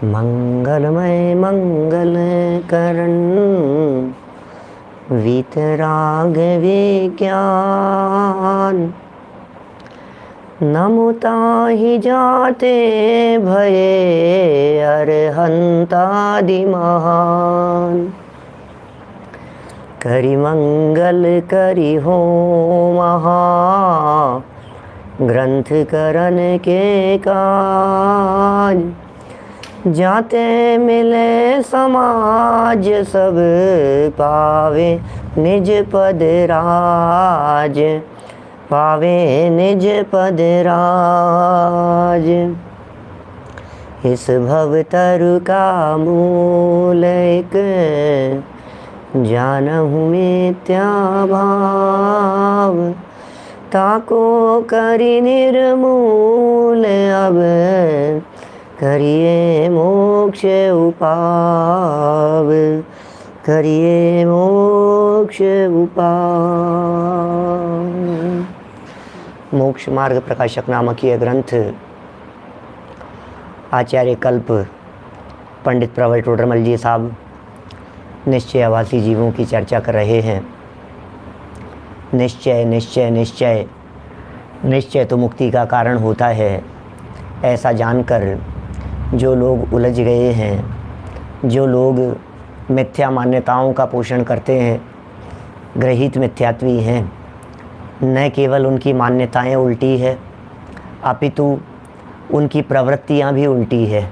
मंगलमय मंगल करण वीतराग विज्ञान। नमुता ही जाते भये अरहंतादि महान। करि मंगल करि हो महा ग्रंथ करन के काज। जाते मिले समाज सब पावे निज पद राज। पावे निज पद राज। इस भव तरु का मूल एक जानहु मिथ्या भाव। ताको करि निर्मूल अब करिए मोक्ष उपाव। करिए मोक्ष उपाव। मोक्ष मार्ग प्रकाशक नामक यह ग्रंथ आचार्य कल्प पंडित प्रवल टोडरमल जी साहब निश्चयाभासी जीवों की चर्चा कर रहे हैं। निश्चय निश्चय निश्चय निश्चय तो मुक्ति का कारण होता है, ऐसा जानकर जो लोग उलझ गए हैं, जो लोग मिथ्या मान्यताओं का पोषण करते हैं, ग्रहित मिथ्यात्वी हैं, न केवल उनकी मान्यताएं उल्टी है अपितु उनकी प्रवृत्तियां भी उल्टी है।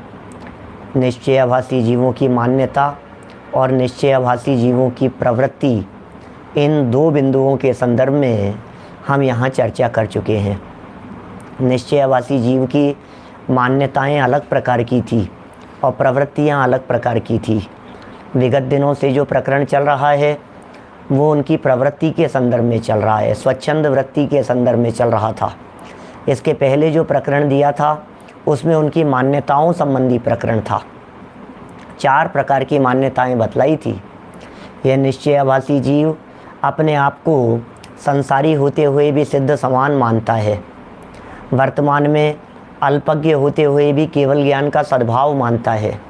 निश्चयाभासी जीवों की मान्यता और निश्चयाभासी जीवों की प्रवृत्ति, इन दो बिंदुओं के संदर्भ में हम यहाँ चर्चा कर चुके हैं। निश्चयाभासी जीव की मान्यताएं अलग प्रकार की थी और प्रवृत्तियां अलग प्रकार की थी। विगत दिनों से जो प्रकरण चल रहा है वो उनकी प्रवृत्ति के संदर्भ में चल रहा है, स्वच्छंद वृत्ति के संदर्भ में चल रहा था। इसके पहले जो प्रकरण दिया था उसमें उनकी मान्यताओं संबंधी प्रकरण था। 4 प्रकार की मान्यताएं बतलाई थी। यह निश्चयाभासी जीव अपने आप को संसारी होते हुए भी सिद्ध समान मानता है। वर्तमान में अल्पज्ञ होते हुए भी केवल ज्ञान का सद्भाव मानता है।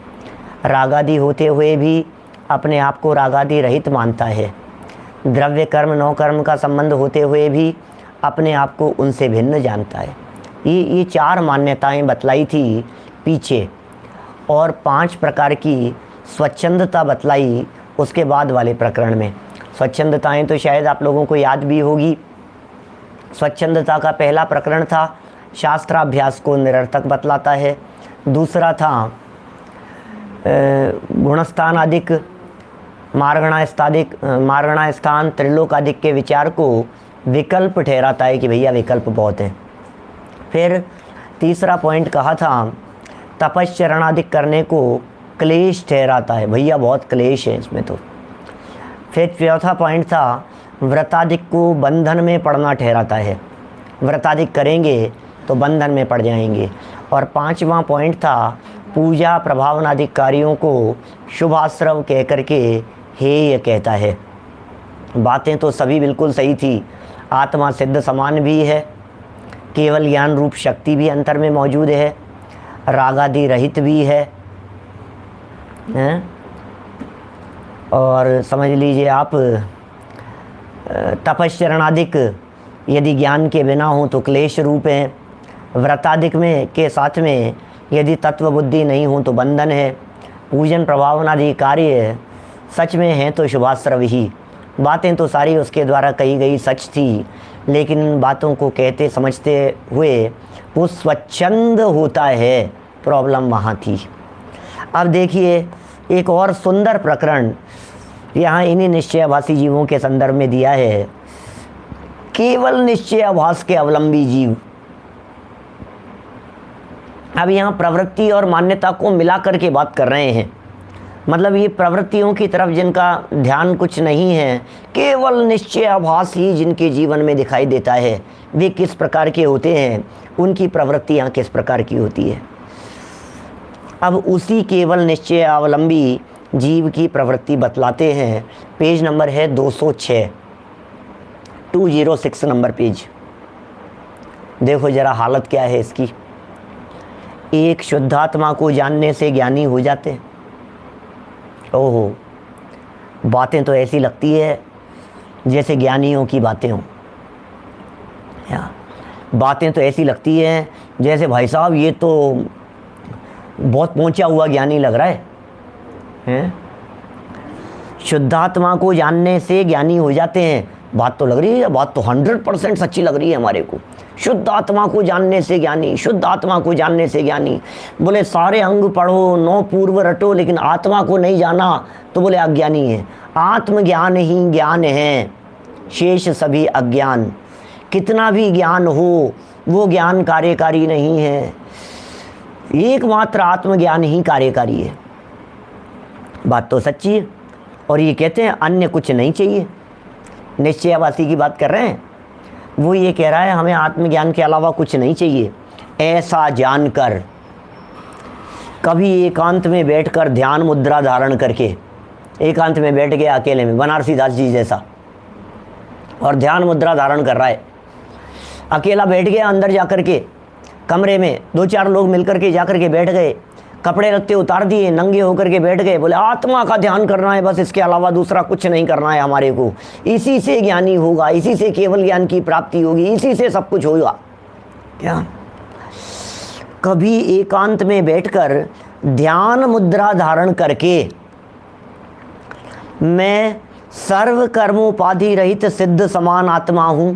रागादि होते हुए भी अपने आप को रागादि रहित मानता है। द्रव्य कर्म नौ कर्म का संबंध होते हुए भी अपने आप को उनसे भिन्न जानता है। ये 4 मान्यताएं बतलाई थी पीछे, और 5 प्रकार की स्वच्छंदता बतलाई उसके बाद वाले प्रकरण में। स्वच्छंदताएं तो शायद आप लोगों को याद भी होगी। स्वच्छंदता का पहला प्रकरण था शास्त्राभ्यास को निरर्थक बतलाता है। दूसरा था गुणस्थानादिक मार्गणास्थान त्रिलोकादिक के विचार को विकल्प ठहराता है कि भैया विकल्प बहुत हैं। फिर तीसरा पॉइंट कहा था तपश्चरणादिक करने को क्लेश ठहराता है, भैया बहुत क्लेश है इसमें तो। फिर चौथा पॉइंट था व्रतादिक को बंधन में पड़ना ठहराता है, व्रतादिक करेंगे तो बंधन में पड़ जाएंगे। और 5वां पॉइंट था पूजा प्रभावनादिक कार्यों को शुभाश्रव कह करके हेय कहता है। बातें तो सभी बिल्कुल सही थी। आत्मा सिद्ध समान भी है, केवल ज्ञान रूप शक्ति भी अंतर में मौजूद है, रागादि रहित भी है, और समझ लीजिए आप तपश्चरणादिक यदि ज्ञान के बिना हो तो क्लेश रूप है। व्रतादिक में के साथ में यदि तत्व बुद्धि नहीं हो तो बंधन है। पूजन प्रभावनादि कार्य सच में हैं तो शुभाश्रव ही। बातें तो सारी उसके द्वारा कही गई सच थी, लेकिन इन बातों को कहते समझते हुए वो स्वच्छंद होता है, प्रॉब्लम वहाँ थी। अब देखिए एक और सुंदर प्रकरण यहाँ इन्हीं निश्चयाभासी जीवों के संदर्भ में दिया है। केवल निश्चयाभास के अवलंबी जीव। अब यहाँ प्रवृत्ति और मान्यता को मिला करके बात कर रहे हैं। मतलब ये प्रवृत्तियों की तरफ जिनका ध्यान कुछ नहीं है, केवल निश्चयाभास ही जिनके जीवन में दिखाई देता है, वे किस प्रकार के होते हैं, उनकी प्रवृत्तियाँ किस प्रकार की होती है। अब उसी केवल निश्चयावलंबी जीव की प्रवृत्ति बतलाते हैं। पेज नंबर है 206, 206 नंबर पेज। देखो जरा हालत क्या है इसकी। एक शुद्धात्मा को जानने से ज्ञानी हो जाते हैं। ओहो, बातें तो ऐसी लगती है जैसे ज्ञानियों की बातें हों। बातें तो ऐसी लगती हैं जैसे भाई साहब ये तो बहुत पहुंचा हुआ ज्ञानी लग रहा है? शुद्धात्मा को जानने से ज्ञानी हो जाते हैं। बात तो लग रही है, बात तो 100% सच्ची लग रही है हमारे को। शुद्ध आत्मा को जानने से ज्ञानी, शुद्ध आत्मा को जानने से ज्ञानी। बोले सारे अंग पढ़ो, 9 पूर्व रटो, लेकिन आत्मा को नहीं जाना तो बोले अज्ञानी है। आत्मज्ञान ही ज्ञान है, शेष सभी अज्ञान। कितना भी ज्ञान हो वो ज्ञान कार्यकारी नहीं है, एकमात्र आत्मज्ञान ही कार्यकारी है। बात तो सच्ची है। और ये कहते हैं अन्य कुछ नहीं चाहिए। निश्चयवासी की बात कर रहे हैं, वो ये कह रहा है हमें आत्मज्ञान के अलावा कुछ नहीं चाहिए। ऐसा जानकर कभी एकांत में बैठकर ध्यान मुद्रा धारण करके, एकांत में बैठ गया अकेले में, बनारसी दास जी जैसा, और ध्यान मुद्रा धारण कर रहा है, अकेला बैठ गया, अंदर जाकर के कमरे में 2-4 लोग मिलकर के जाकर के बैठ गए, कपड़े लत्ते उतार दिए, नंगे होकर के बैठ गए, बोले आत्मा का ध्यान करना है बस, इसके अलावा दूसरा कुछ नहीं करना है हमारे को, इसी से ज्ञानी होगा, इसी से केवल ज्ञान की प्राप्ति होगी, इसी से सब कुछ होगा। क्या कभी एकांत में बैठकर ध्यान मुद्रा धारण करके मैं सर्व कर्मोपाधि रहित सिद्ध समान आत्मा हूं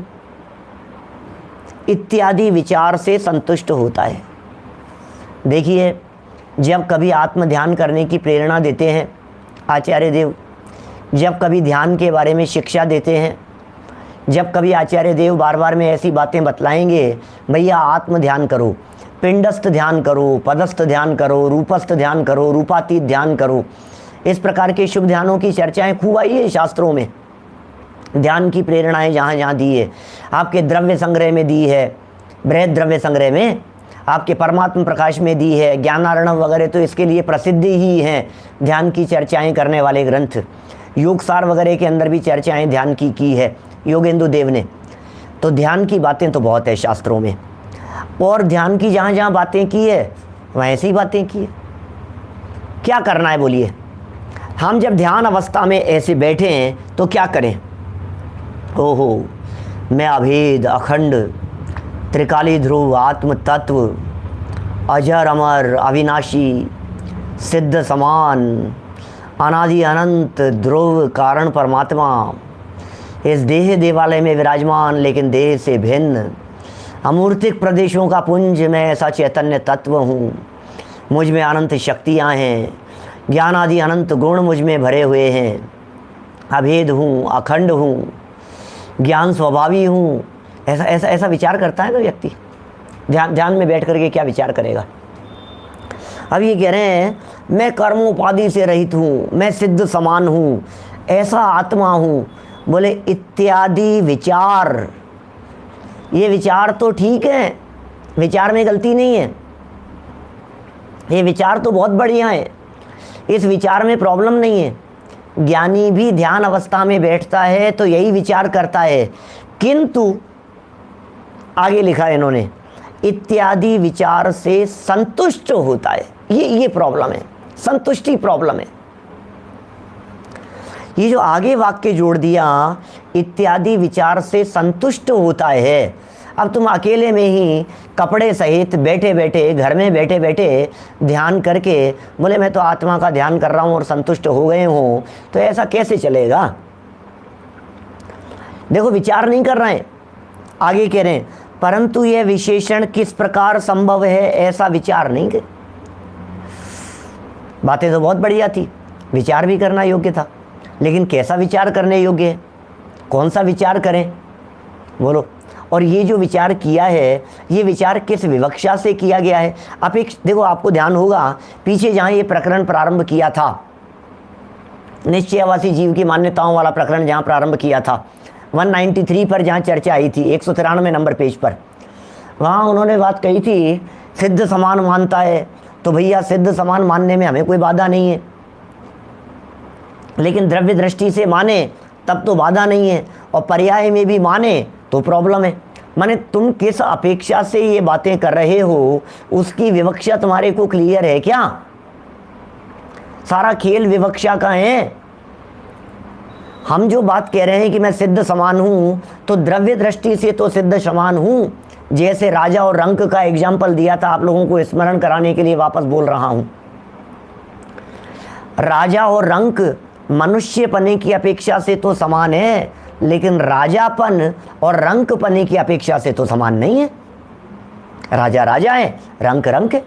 इत्यादि विचार से संतुष्ट होता है। देखिए, जब कभी आत्म ध्यान करने की प्रेरणा देते हैं आचार्य देव, जब कभी ध्यान के बारे में शिक्षा देते हैं, जब कभी आचार्य देव बार बार में ऐसी बातें बतलाएंगे, भैया आत्म ध्यान करो, पिंडस्थ ध्यान करो, पदस्थ ध्यान करो, रूपस्थ ध्यान करो, रूपातीत ध्यान करो, इस प्रकार के शुभ ध्यानों की चर्चाएं खूब आई है शास्त्रों में। ध्यान की प्रेरणाएं जहाँ जहाँ दी है, आपके द्रव्य संग्रह में दी है, बृहद द्रव्य संग्रह में, आपके परमात्म प्रकाश में दी है, ज्ञानार्णव वगैरह तो इसके लिए प्रसिद्ध ही हैं ध्यान की चर्चाएं करने वाले ग्रंथ। योग सार वगैरह के अंदर भी चर्चाएं ध्यान की है योगेंदु देव ने। तो ध्यान की बातें तो बहुत है शास्त्रों में, और ध्यान की जहाँ जहाँ बातें की है वहाँ ऐसी बातें की है। क्या करना है बोलिए? हम जब ध्यान अवस्था में ऐसे बैठे हैं तो क्या करें? ओहो, मैं अभेद अखंड त्रिकाली ध्रुव आत्म तत्व अजर अमर अविनाशी सिद्ध समान अनादि अनंत ध्रुव कारण परमात्मा इस देह देवालय में विराजमान लेकिन देह से भिन्न अमूर्तिक प्रदेशों का पुंज, मैं ऐसा चैतन्य तत्व हूँ, मुझ में अनंत शक्तियाँ हैं, ज्ञान आदि अनंत गुण मुझ में भरे हुए हैं, अभेद हूँ, अखंड हूँ, ज्ञान स्वभावी हूँ। ऐसा ऐसा ऐसा विचार करता है ना व्यक्ति। ध्यान में बैठ करके क्या विचार करेगा? अब ये कह रहे हैं मैं कर्मोपाधि से रहित हूँ, मैं सिद्ध समान हूँ, ऐसा आत्मा हूँ, बोले इत्यादि विचार। ये विचार तो ठीक है, विचार में गलती नहीं है, ये विचार तो बहुत बढ़िया है, इस विचार में प्रॉब्लम नहीं है। ज्ञानी भी ध्यान अवस्था में बैठता है तो यही विचार करता है, किंतु आगे लिखा है इन्होंने इत्यादि विचार से संतुष्ट होता है। ये प्रॉब्लम है, संतुष्टि प्रॉब्लम है। ये जो आगे वाक्य जोड़ दिया इत्यादि विचार से संतुष्ट होता है, अब तुम अकेले में ही कपड़े सहित बैठे बैठे घर में बैठे बैठे ध्यान करके बोले मैं तो आत्मा का ध्यान कर रहा हूँ और संतुष्ट हो गए हूँ, तो ऐसा कैसे चलेगा? देखो, विचार नहीं कर रहे हैं, आगे कह रहे हैं परंतु यह विशेषण किस प्रकार संभव है, ऐसा विचार नहीं कर। बातें तो बहुत बढ़िया थी, विचार भी करना योग्य था, लेकिन कैसा विचार करने योग्य है, कौन सा विचार करें बोलो? और ये जो विचार किया है, ये विचार किस विवक्षा से किया गया है? देखो, आपको ध्यान होगा पीछे जहाँ ये प्रकरण प्रारंभ किया था, निश्चयवासी जीव की मान्यताओं वाला प्रकरण जहाँ प्रारंभ किया था, 193 पर जहाँ चर्चा आई थी, 193 नंबर पेज पर, वहाँ उन्होंने बात कही थी सिद्ध समान मानता है, तो भैया सिद्ध समान मानने में हमें कोई बाधा नहीं है, लेकिन द्रव्य दृष्टि से माने तब तो बाधा नहीं है, और पर्याय में भी माने तो प्रॉब्लम है। माने तुम किस अपेक्षा से ये बातें कर रहे हो उसकी विवक्षा तुम्हारे को क्लियर है क्या? सारा खेल विवक्षा का है। हम जो बात कह रहे हैं कि मैं सिद्ध समान हूं, तो द्रव्य दृष्टि से तो सिद्ध समान हूं। जैसे राजा और रंक का एग्जाम्पल दिया था, आप लोगों को स्मरण कराने के लिए वापस बोल रहा हूं। राजा और रंक मनुष्य पने की अपेक्षा से तो समान है, लेकिन राजापन और रंक पने की अपेक्षा से तो समान नहीं है। राजा राजा है, रंक रंक है।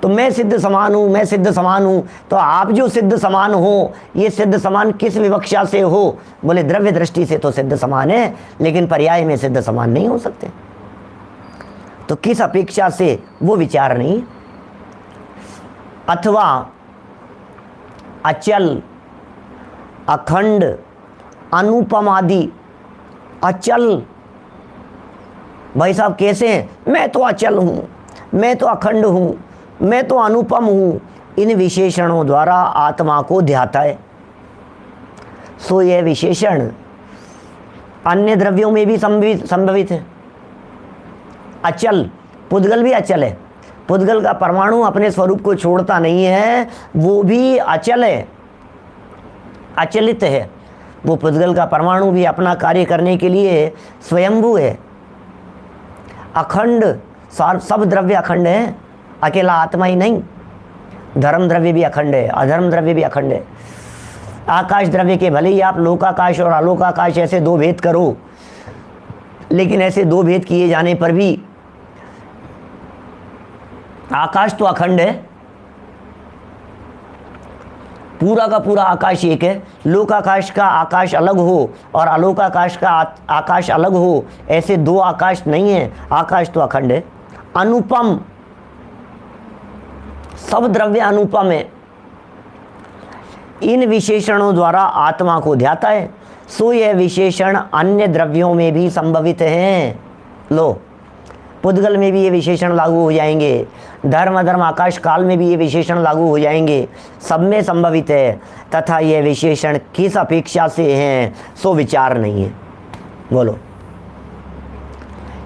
तो मैं सिद्ध समान हूं, मैं सिद्ध समान हूं, तो आप जो सिद्ध समान हो, ये सिद्ध समान किस विवक्षा से हो? बोले द्रव्य दृष्टि से तो सिद्ध समान है, लेकिन पर्याय में सिद्ध समान नहीं हो सकते। तो किस अपेक्षा से, वो विचार नहीं। अथवा अचल, अखंड, अनुपम आदि। अचल भाई साहब कैसे हैं? मैं तो अचल हूं, मैं तो अखंड हूं, मैं तो अनुपम हूं। इन विशेषणों द्वारा आत्मा को ध्याता है। सो यह विशेषण अन्य द्रव्यों में भी संभवित है। अचल, पुद्गल भी अचल है। पुद्गल का परमाणु अपने स्वरूप को छोड़ता नहीं है, वो भी अचल है, अचलित है। वो पुद्गल का परमाणु भी अपना कार्य करने के लिए स्वयंभू है। अखंड, सब द्रव्य अखंड है, अकेला आत्मा ही नहीं। धर्म द्रव्य भी अखंड है, अधर्म द्रव्य भी अखंड है। आकाश द्रव्य के भले ही आप लोकाकाश और आलोकाकाश ऐसे दो भेद करो, लेकिन ऐसे दो भेद किए जाने पर भी आकाश तो अखंड है, पूरा का पूरा आकाश एक है। लोकाकाश का आकाश अलग हो और आलोकाकाश का आकाश अलग हो, ऐसे दो आकाश नहीं है, आकाश तो अखंड है। अनुपम, सब द्रव्य अनुपम है। इन विशेषणों द्वारा आत्मा को ध्याता है। सो यह विशेषण अन्य द्रव्यों में भी संभवित हैं। लो, पुद्गल में भी ये विशेषण लागू हो जाएंगे, धर्म अधर्म आकाश काल में भी ये विशेषण लागू हो जाएंगे, सब में संभवित है। तथा ये विशेषण किस अपेक्षा से हैं, सो विचार नहीं है। बोलो,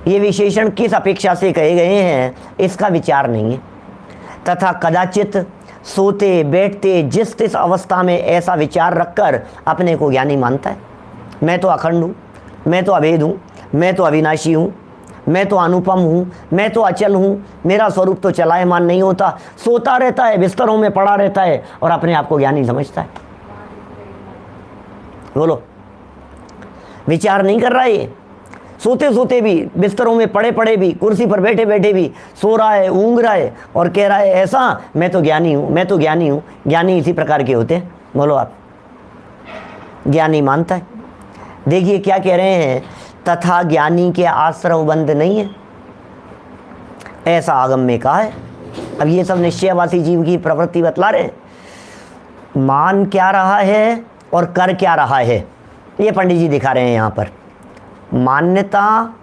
ये विशेषण किस अपेक्षा से कहे गए हैं, इसका विचार नहीं है। तथा कदाचित सोते बैठते जिस तिस अवस्था में ऐसा विचार रखकर अपने को ज्ञानी मानता है। मैं तो अखंड हूँ, मैं तो अभेद हूँ, मैं तो अविनाशी हूँ, मैं तो अनुपम हूँ, मैं तो अचल हूँ, मेरा स्वरूप तो चलायमान नहीं होता। सोता रहता है, बिस्तरों में पड़ा रहता है और अपने आप को ज्ञानी समझता है। बोलो, विचार नहीं कर रहा है ये। सोते सोते भी, बिस्तरों में पड़े पड़े भी, कुर्सी पर बैठे बैठे भी सो रहा है, ऊँग रहा है और कह रहा है ऐसा, मैं तो ज्ञानी हूँ, मैं तो ज्ञानी हूँ। ज्ञानी इसी प्रकार के होते हैं। बोलो, आप ज्ञानी मानता है। देखिए क्या कह रहे हैं, तथा ज्ञानी के आश्रव बंद नहीं है, ऐसा आगम में कहा है। अब ये सब निश्चयवासी जीव की प्रवृत्ति बतला रहे हैं। मान क्या रहा है और कर क्या रहा है, ये पंडित जी दिखा रहे हैं यहाँ पर। मान्यता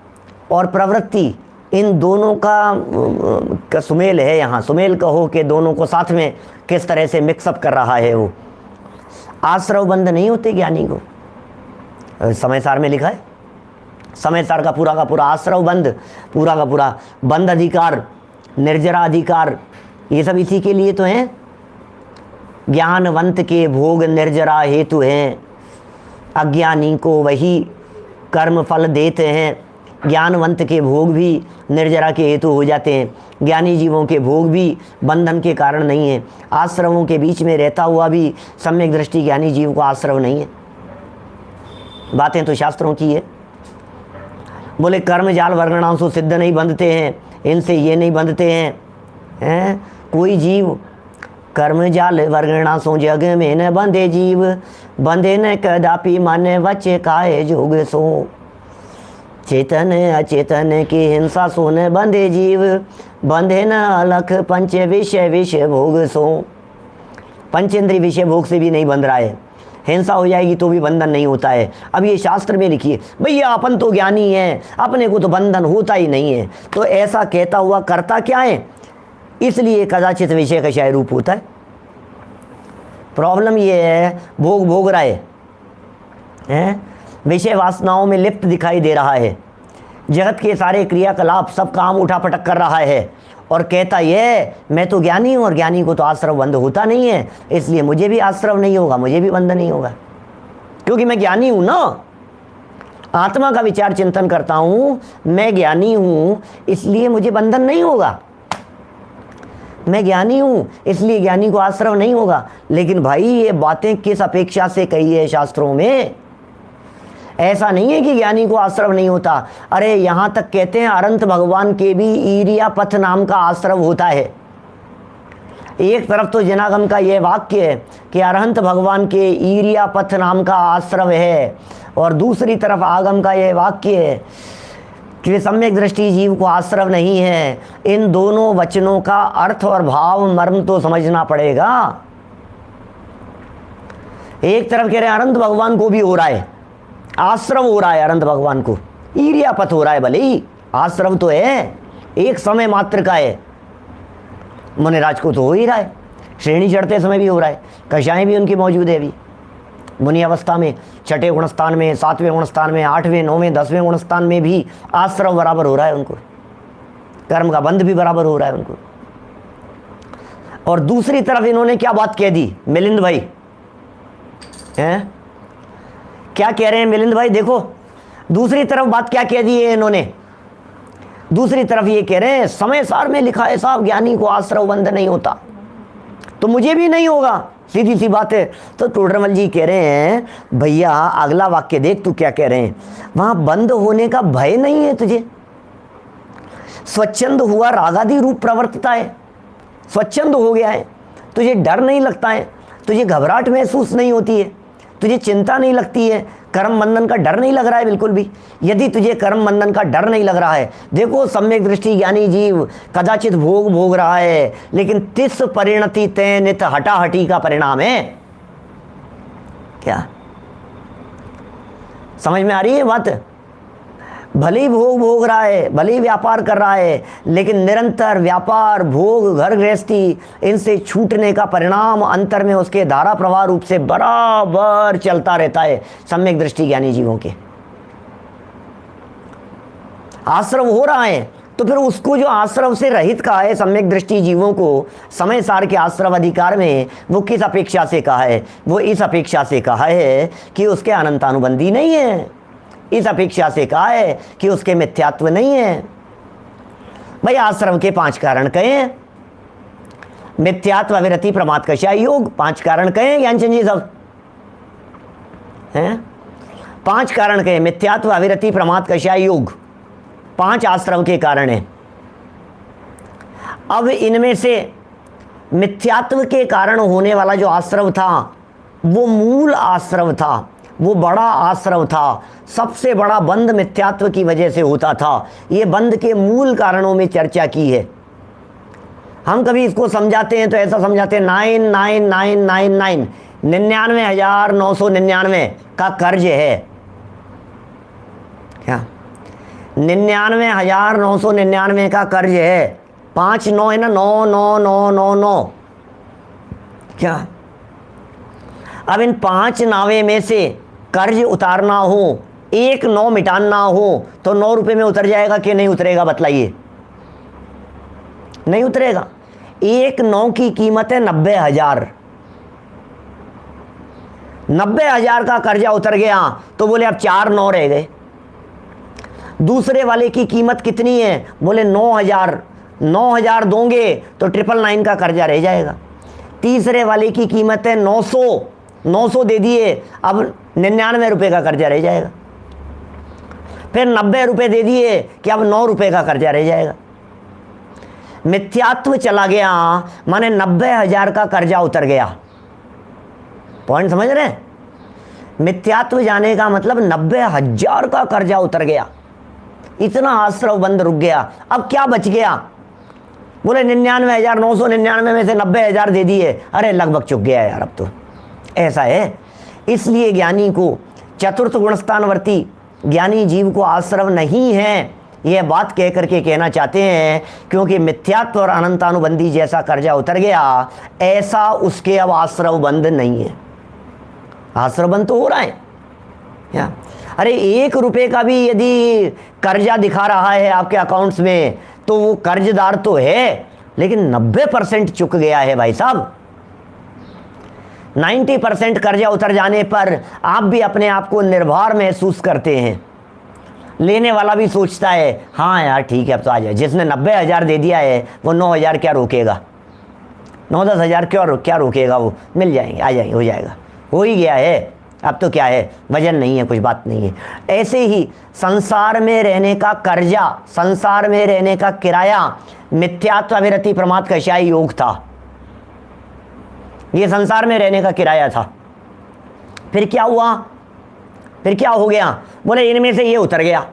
और प्रवृत्ति, इन दोनों का सुमेल है यहाँ। सुमेल कहो कि दोनों को साथ में किस तरह से मिक्सअप कर रहा है वो। आश्रव बंद नहीं होते ज्ञानी को। समय सार में लिखा है, समय सार का पूरा आश्रव बंद, पूरा का पूरा बंद अधिकार, निर्जरा अधिकार, ये सब इसी के लिए तो हैं। ज्ञानवंत के भोग निर्जरा हेतु हैं, अज्ञानी को वही कर्म फल देते हैं। ज्ञानवंत के भोग भी निर्जरा के हेतु हो जाते हैं, ज्ञानी जीवों के भोग भी बंधन के कारण नहीं है। आश्रवों के बीच में रहता हुआ भी सम्यक दृष्टि ज्ञानी जीव को आश्रव नहीं है। बातें तो शास्त्रों की है। बोले कर्म जाल वर्गणांशु सिद्ध नहीं बंधते हैं, इनसे ये नहीं बंधते हैं। कोई जीव कर्म जाल वर्गणांशों जग में न बंधे जीव, बंधे न कदापि मन वच्चे काहे जोग सो। चेतन अचेतन की हिंसा सो न बंधे जीव, बंधे न अलख पंच विषय विषय भोग सो। पंचेंद्रिय विषय भोग से भी नहीं बंध रहा है, हिंसा हो जाएगी तो भी बंधन नहीं होता है। अब ये शास्त्र में लिखिए, भैया अपन तो ज्ञानी है, अपने को तो बंधन होता ही नहीं है। तो ऐसा कहता हुआ करता क्या है, इसलिए कदाचित विषय का शाय रूप होता है। प्रॉब्लम ये है, भोग भोग रहा है, विषय वासनाओं में लिप्त दिखाई दे रहा है, जगत के सारे क्रियाकलाप सब काम उठा पटक कर रहा है और कहता ये मैं तो ज्ञानी हूँ, और ज्ञानी को तो आश्रव बंध होता नहीं है, इसलिए मुझे भी आश्रव नहीं होगा, मुझे भी बंध नहीं होगा, क्योंकि मैं ज्ञानी हूँ ना। आत्मा का विचार चिंतन करता हूँ, मैं ज्ञानी हूँ, इसलिए मुझे बंधन नहीं होगा। मैं ज्ञानी हूँ इसलिए ज्ञानी को आश्रव नहीं होगा। लेकिन भाई ये बातें किस अपेक्षा से कही है शास्त्रों में? ऐसा नहीं है कि ज्ञानी को आश्रव नहीं होता। अरे यहाँ तक कहते हैं अरंत भगवान के भी ईरियापथ नाम का आश्रव होता है। एक तरफ तो जनागम का यह वाक्य है कि अरहंत भगवान के ईरियापथ नाम का आश्रव है, और दूसरी तरफ आगम का यह वाक्य है कि सम्यक दृष्टि जीव को आश्रव नहीं है। इन दोनों वचनों का अर्थ और भाव मर्म तो समझना पड़ेगा। एक तरफ कह रहे हैं अनंत भगवान को भी हो रहा है, आश्रव हो रहा है, अनंत भगवान को ईरियापथ हो रहा है, भले ही आश्रव तो है, एक समय मात्र का है। मुनिराज को तो हो ही रहा है, श्रेणी चढ़ते समय भी हो रहा है, कषाएं भी उनकी मौजूद है अभी मुनि अवस्था में, छठे गुणस्थान में, सातवें गुणस्थान में, आठवें, नौवें, 10वें गुणस्थान में भी आश्रव बराबर हो रहा है उनको, कर्म का बंध भी बराबर हो रहा है उनको। और दूसरी तरफ इन्होंने क्या बात कह दी मिलिंद भाई हैं? क्या कह रहे हैं मिलिंद भाई? देखो दूसरी तरफ बात क्या कह दी है इन्होंने। दूसरी तरफ ये कह रहे हैं समय सार में लिखा है साहब ज्ञानी को आश्रव बंध नहीं होता, तो मुझे भी नहीं होगा, सीधी सी बात है। तो टोडरमल जी कह रहे हैं भैया अगला वाक्य देख तू क्या कह रहे हैं, वहां बंद होने का भय नहीं है तुझे, स्वच्छंद हुआ रागादि रूप प्रवर्तता है, स्वच्छंद हो गया है, तुझे डर नहीं लगता है, तुझे घबराहट महसूस नहीं होती है, तुझे चिंता नहीं लगती है, कर्म बंधन का डर नहीं लग रहा है बिल्कुल भी। यदि तुझे कर्म बंधन का डर नहीं लग रहा है, देखो सम्यक दृष्टि ज्ञानी जीव कदाचित भोग भोग रहा है, लेकिन तिस परिणति तय नित हटाहटी का परिणाम है। क्या समझ में आ रही है बात? भले ही भोग भोग रहा है, भले ही व्यापार कर रहा है, लेकिन निरंतर व्यापार, भोग, घर गृहस्थी, इनसे छूटने का परिणाम अंतर में उसके धारा प्रवाह रूप से बराबर चलता रहता है। सम्यक दृष्टि ज्ञानी जीवों के आश्रव हो रहा है, तो फिर उसको जो आश्रव से रहित कहा है सम्यक दृष्टि जीवों को समय सार के आश्रव अधिकार में, वो किस अपेक्षा से कहा है? वो इस अपेक्षा से कहा है कि उसके अनंतानुबंधी नहीं है, इस अपेक्षा से कहा है कि उसके मिथ्यात्व नहीं है। भाई आश्रम के 5 कारण कहे हैं, मिथ्यात्व, अविरति, प्रमाद, कषाय, योग, 5 कारण कहे ज्ञानचंद जी सब हैं। 5 कारण कहे, मिथ्यात्व, अविरति, प्रमाद, कषाय, योग, 5 आश्रम के कारण हैं। अब इनमें से मिथ्यात्व के कारण होने वाला जो आश्रव था वो मूल आश्रव था, वो बड़ा आश्रव था, सबसे बड़ा बंध मिथ्यात्व की वजह से होता था। ये बंध के मूल कारणों में चर्चा की है। हम कभी इसको समझाते हैं तो ऐसा समझाते हैं 99999 99,999 का कर्ज है। क्या 99,999 का कर्ज है? 5 9 है ना, 99999। क्या अब इन 5 नावे में से कर्ज उतारना हो, 1 9 मिटाना हो, तो 9 रुपए में उतर जाएगा कि नहीं उतरेगा? बतलाइए। नहीं उतरेगा। 1 9 की कीमत है 90,000। 90,000 का कर्जा उतर गया तो बोले अब 4 9 रह गए। दूसरे वाले की कीमत कितनी है? बोले 9,000। 9,000 दोगे तो 999 का कर्जा रह जाएगा। तीसरे वाले की कीमत है 900। 900 दे दिए, अब 99 रुपये का कर्जा रह जाएगा। फिर 90 रुपये दे दिए कि अब 9 रुपये का कर्जा रह जाएगा। मिथ्यात्व चला गया माने 90,000 का कर्जा उतर गया। पॉइंट समझ रहे हैं? मिथ्यात्व जाने का मतलब 90,000 का कर्जा उतर गया, इतना आश्रव बंद रुक गया। अब क्या बच गया? बोले 99,999 में से 90,000 दे दिए, अरे लगभग चुक गया यार अब तो। ऐसा है, इसलिए ज्ञानी को चतुर्थ गुणस्थानवर्ती ज्ञानी जीव को आश्रव नहीं है, यह बात कह करके कहना चाहते हैं, क्योंकि मिथ्यात्व और अनंतानुबंधी जैसा कर्जा उतर गया, ऐसा उसके अब आश्रव बंद नहीं है। आश्रव बंद तो हो रहा है। अरे 1 रुपए का भी यदि कर्जा दिखा रहा है आपके अकाउंट्स में तो वो कर्जदार तो है, लेकिन 90% चुक गया है भाई साहब। 90% कर्जा उतर जाने पर आप भी अपने आप को निर्भर महसूस करते हैं। लेने वाला भी सोचता है हाँ यार ठीक है अब तो आ जाए। जिसने 90,000 दे दिया है वो 9,000 क्या रोकेगा, 9-10 हज़ार क्या रोकेगा, वो मिल जाएंगे, आ जाएंगे, हो जाएगा, हो ही गया है, अब तो क्या है, वजन नहीं है, कुछ बात नहीं है। ऐसे ही संसार में रहने का कर्जा, संसार में रहने का किराया मिथ्यात्व विरति प्रमाद कषाय योग था। ये संसार में रहने का किराया था। फिर क्या हुआ, फिर क्या हो गया, बोले इनमें से ये उतर गया।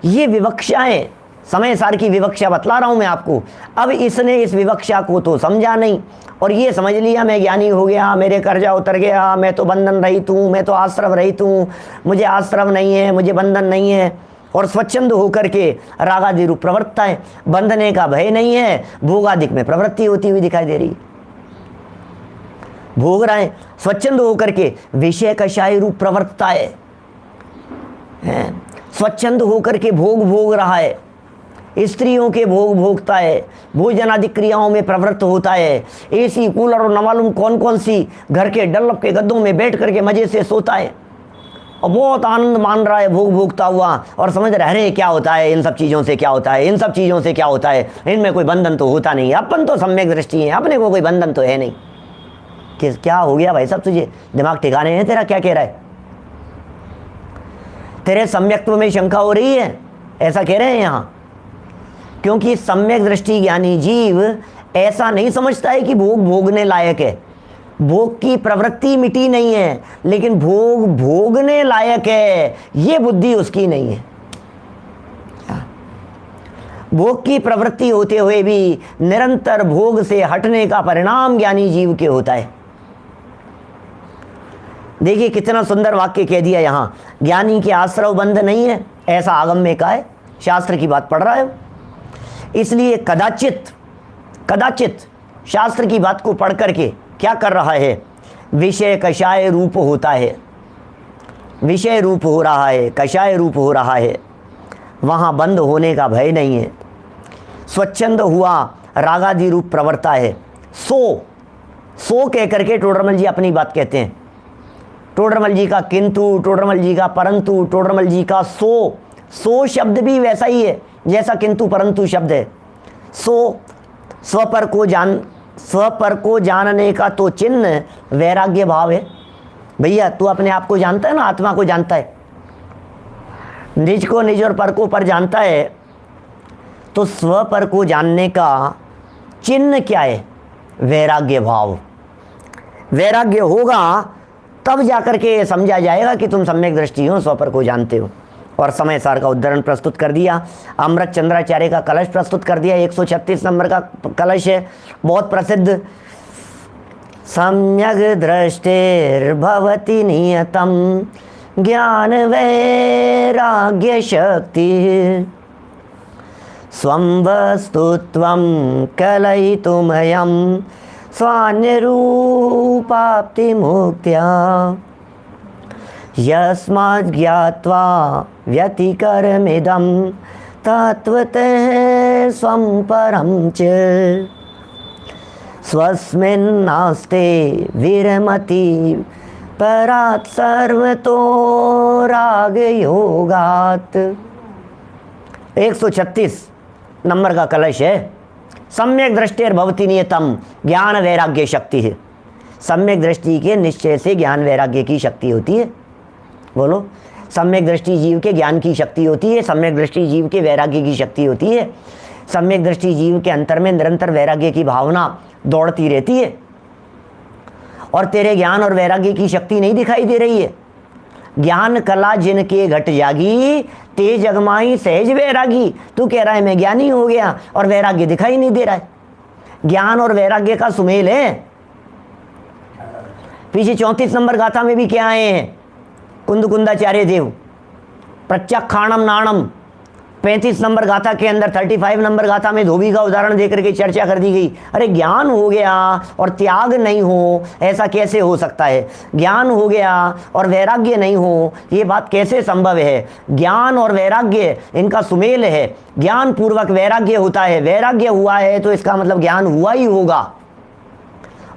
ये विवक्षाएं, समय सार की विवक्षा बतला रहा हूं मैं आपको। अब इसने इस विवक्षा को तो समझा नहीं और ये समझ लिया मैं ज्ञानी हो गया, मेरे कर्जा उतर गया, मैं तो बंधन रहित हूँ, मैं तो आश्रव रहित हूँ, मुझे आश्रव नहीं है, मुझे बंधन नहीं है। और स्वच्छंद होकर के रागादि रूप प्रवृत्ताएं, बंधने का भय नहीं है, भोगादिक में प्रवृत्ति होती हुई दिखाई दे रही, भोग रहे हैं। स्वच्छंद होकर के विषय कषाय रूप प्रवृत्ताएं, स्वच्छंद होकर के भोग रहा है, स्त्रियों के भोग भोगता है, भोजन आदि क्रियाओं में प्रवृत्त होता है, एसी कूलर और न मालूम कौन कौन सी घर के डल्लप के गद्दों में बैठ करके मजे से सोता है और बहुत आनंद मान रहा है भोग भोगता हुआ और समझ रहे अरे क्या होता है, इन सब चीज़ों से क्या होता है, इन सब चीज़ों से क्या होता है, इनमें कोई बंधन तो होता नहीं, अपन तो सम्यक दृष्टि है, अपने को कोई बंधन तो है नहीं। क्या हो गया भाई साहब, तुझे दिमाग ठिकाने हैं तेरा, क्या कह रहा है, तेरे सम्यक्त्व में शंका हो रही है, ऐसा कह रहे हैं यहाँ। क्योंकि सम्यक दृष्टि ज्ञानी जीव ऐसा नहीं समझता है कि भोग भोगने लायक है, भोग की प्रवृत्ति मिटी नहीं है, लेकिन भोग भोगने लायक है, ये बुद्धि उसकी नहीं है। भोग की प्रवृत्ति होते हुए भी निरंतर भोग से हटने का परिणाम ज्ञानी जीव के होता है। देखिए कितना सुंदर वाक्य कह दिया यहाँ, ज्ञानी के आश्रव बंध नहीं है, ऐसा आगम में कहा है, शास्त्र की बात पढ़ रहा है। इसलिए कदाचित शास्त्र की बात को पढ़ करके क्या कर रहा है, विषय कषाय रूप होता है, विषय रूप हो रहा है, कषाय रूप हो रहा है, वहाँ बंद होने का भय नहीं है। स्वच्छंद हुआ रागादि रूप प्रवृत्ता है। सो कह करके टोडरमल जी अपनी बात कहते हैं। टोडरमल जी का किंतु, टोडरमल जी का परंतु, टोडरमल जी का सो शब्द भी वैसा ही है जैसा किंतु परंतु शब्द है। स्व पर को जानने का तो चिन्ह वैराग्य भाव है। भैया तू अपने आप को जानता है ना, आत्मा को जानता है, निज को निज और पर को पर जानता है, तो स्व पर को जानने का चिन्ह क्या है, वैराग्य भाव। वैराग्य होगा तब जाकर के समझा जाएगा कि तुम सम्यक दृष्टि हो, स्व पर को जानते हो। और समय सार का उद्धरण प्रस्तुत कर दिया, अमृत चंद्राचार्य का कलश प्रस्तुत कर दिया, 136 नंबर का कलश है, बहुत प्रसिद्ध। सम्यक दृष्टिर्भवति नियतम ज्ञान वैराग्य शक्ति स्वं वस्तुत्वं कलयितुमयं स्वान्यरूपाप्ति मुक्त्या यस्माद् ज्ञात्वा व्यतिकरमिदं तत्त्वतः स्वं परं च स्वस्मिन्नास्ते विरमति परात् सर्वतो रागयोगात्। 136 नंबर का कलश है। सम्यक दृष्टिर्भवति नियतम ज्ञान वैराग्य शक्ति है। सम्यक दृष्टि के निश्चय से ज्ञान वैराग्य की शक्ति होती है। बोलो, सम्यक दृष्टि जीव के ज्ञान की शक्ति होती है, सम्यक दृष्टि जीव के वैराग्य की शक्ति होती है। सम्यक दृष्टि जीव के अंतर में निरंतर वैराग्य की भावना दौड़ती रहती है और तेरे ज्ञान और वैराग्य की शक्ति नहीं दिखाई दे रही है। ज्ञान कला जिनके घट जागी तेज अगमाई सहज वैरागी। तू कह रहा है मैं ज्ञानी हो गया और वैराग्य दिखाई नहीं दे रहा है। ज्ञान और वैराग्य का सुमेल है। पीछे 34 नंबर गाथा में भी क्या आए हैं, कुंद कुंदाचार्य देव प्रत्यक्षाणम नाणम 35 नंबर गाथा के अंदर 35 नंबर गाथा में धोबी का उदाहरण देकर के चर्चा कर दी गई। अरे ज्ञान हो गया और त्याग नहीं हो, ऐसा कैसे हो सकता है? ज्ञान हो गया और वैराग्य नहीं हो, ये बात कैसे संभव है? ज्ञान और वैराग्य इनका सुमेल है। ज्ञान पूर्वक वैराग्य होता है, वैराग्य हुआ है तो इसका मतलब ज्ञान हुआ ही होगा।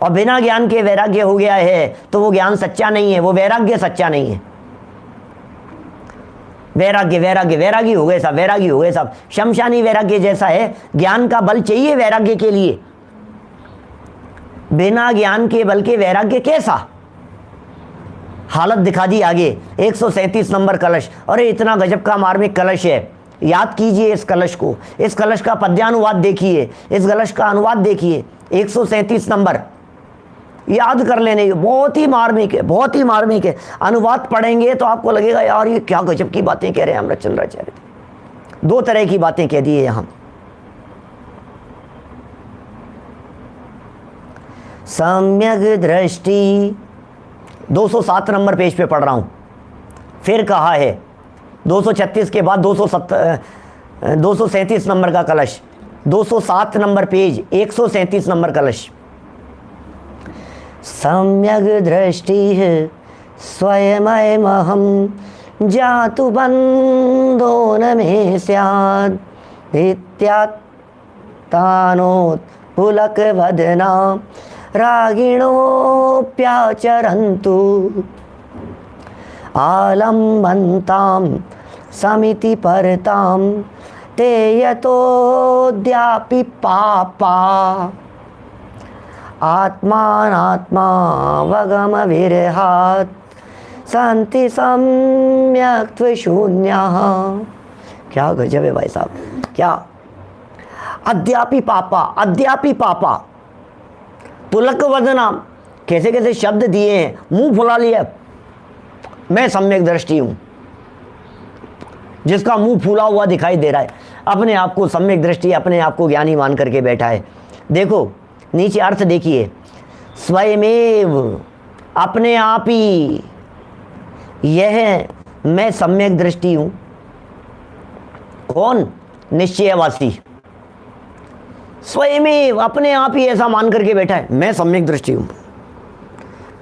और बिना ज्ञान के वैराग्य हो गया है तो वो ज्ञान सच्चा नहीं है, वो वैराग्य सच्चा नहीं है। वैराग्य वैराग्य वैरागी हो गए साहब, वैरागी हो गए साहब, शमशानी वैराग्य जैसा है। ज्ञान का बल चाहिए वैराग्य के लिए, बिना ज्ञान के बल के वैराग्य कैसा? हालत दिखा दी आगे। 137 नंबर कलश, अरे इतना गजब का मार्मिक कलश है, याद कीजिए इस कलश को। इस कलश का पद्यानुवाद देखिए, इस कलश का अनुवाद देखिए। 137 नंबर याद कर लेने, बहुत ही मार्मिक है, बहुत ही मार्मिक है। अनुवाद पढ़ेंगे तो आपको लगेगा यार ये क्या गजब की बातें कह रहे हैं अमृतचंद्राचार्य। दो तरह की बातें कह दी है यहां। सम्यक दृष्टि 207 नंबर पेज पे पढ़ रहा हूं। फिर कहा है 236 के बाद 237 नंबर का कलश, 207 नंबर पेज, 137 नंबर कलश। सम्यक दृष्टि स्वयमहम जातु बंधो न मे स्यात् पुलक वदना रागिणोऽप्याचरन्तु आलम्बन्तां समिति परतां ते यतोऽद्यापि पापा आत्मानात्मावगम विरहात् सन्ति सम्यक्त्वशून्यः। क्या गजब है भाई साहब, क्या! अद्यापि पापा, अद्यापि पापा, पुलक वदना, कैसे कैसे शब्द दिए हैं, मुंह फुला लिया। मैं सम्यक दृष्टि हूं, जिसका मुंह फूला हुआ दिखाई दे रहा है, अपने आप को सम्यक दृष्टि, अपने आप को ज्ञानी मान करके बैठा है। देखो नीचे अर्थ देखिए, स्वयमेव, अपने आप ही, यह मैं सम्यक दृष्टि हूं। कौन? निश्चयवासी, स्वयमेव, अपने आप ही ऐसा मान करके बैठा है, मैं सम्यक दृष्टि हूं,